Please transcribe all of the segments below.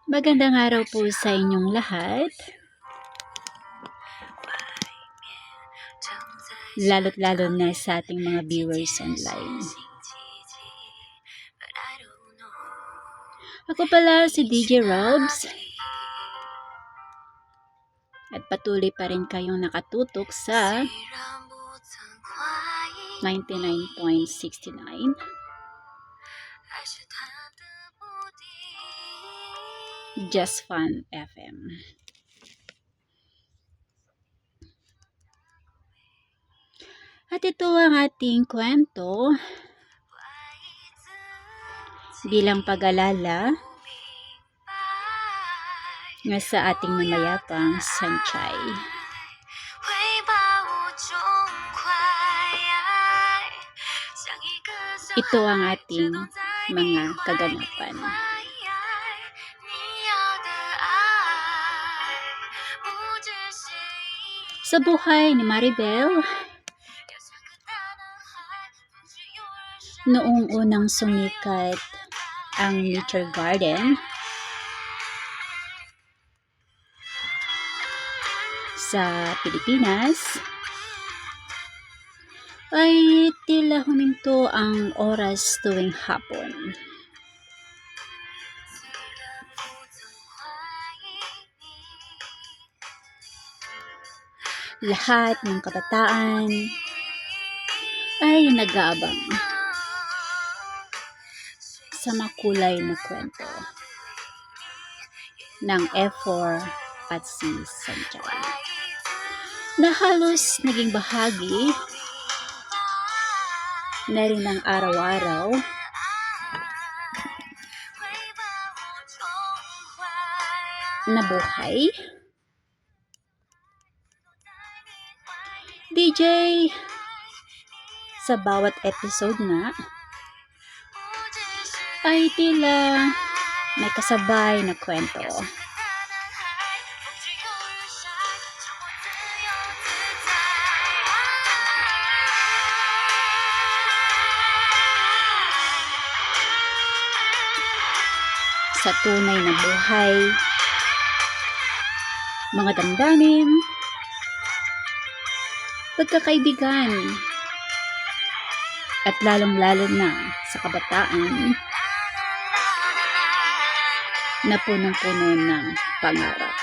Magandang araw po sa inyong lahat, lalo't-lalo na sa ating mga viewers online. Ako pala si DJ Robs at patuloy pa rin kayong nakatutok sa 99.69 Just Fun FM. At ito ang ating kwento bilang pag-alala nga sa ating mamayapang Sanchay. Ito ang ating mga kaganapan. Sa buhay ni Maribel, noong unang sumikat ang Nature Garden sa Pilipinas, ay tila huminto ang oras tuwing hapon. Lahat ng kabataan ay nag-aabang sa makulay na kwento ng F4 at si Sanchay, na halos naging bahagi na rin ng araw-araw na buhay. DJ, sa bawat episode nga ay tila may kasabay na kwento. Sa tunay na buhay, mga damdamin, pagkakaibigan, at lalong-lalo na sa kabataan na punong-puno ng pangarap.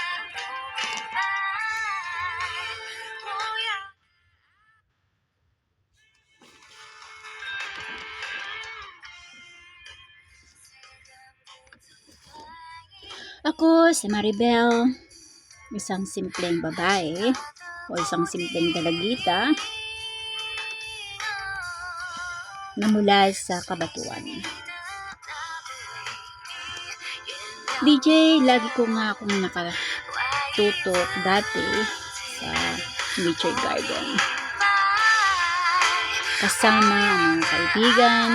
Ako si Maribel, isang simpleng babae o isang simpleng dalagita na mula sa Kabatuan. DJ, lagi ko nga akong nakatutok dati sa Nature Garden. Kasama ang mga kaibigan,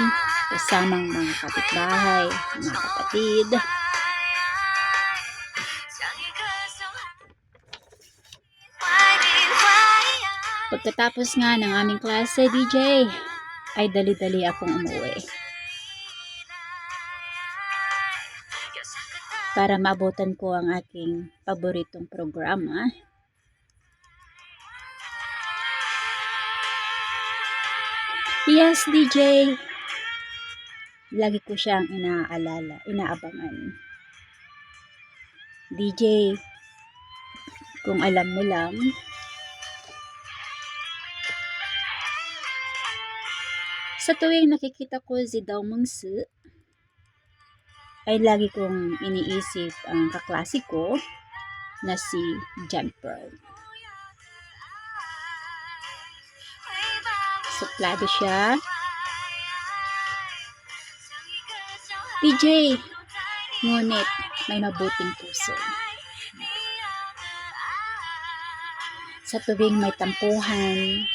kasama ang mga kapitbahay, mga kapatid. Pagkatapos nga ng aming klase, DJ, ay dali-dali akong umuwi para maabutan ko ang aking paboritong programa. Yes, DJ, lagi ko siyang inaabangan. DJ, kung alam mo lang, sa tuwing nakikita ko si Daw Mengsi, ay lagi kong iniisip ang kaklase ko na si Jumper. Suplado siya. DJ, ngunit may mabuting puso. Sa tuwing may tampuhan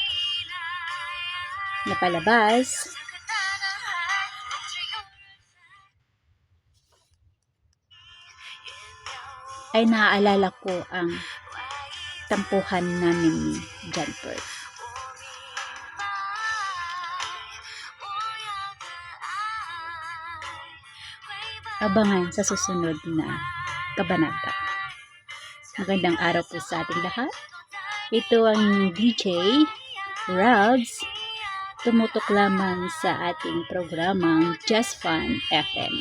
na palabas, ay naaalala ko ang tampuhan namin ni Jumper. Abangan sa susunod na kabanata. Magandang araw po sa ating lahat. Ito ang DJ Rabs, tumutok lamang sa ating programang Just Fun FM.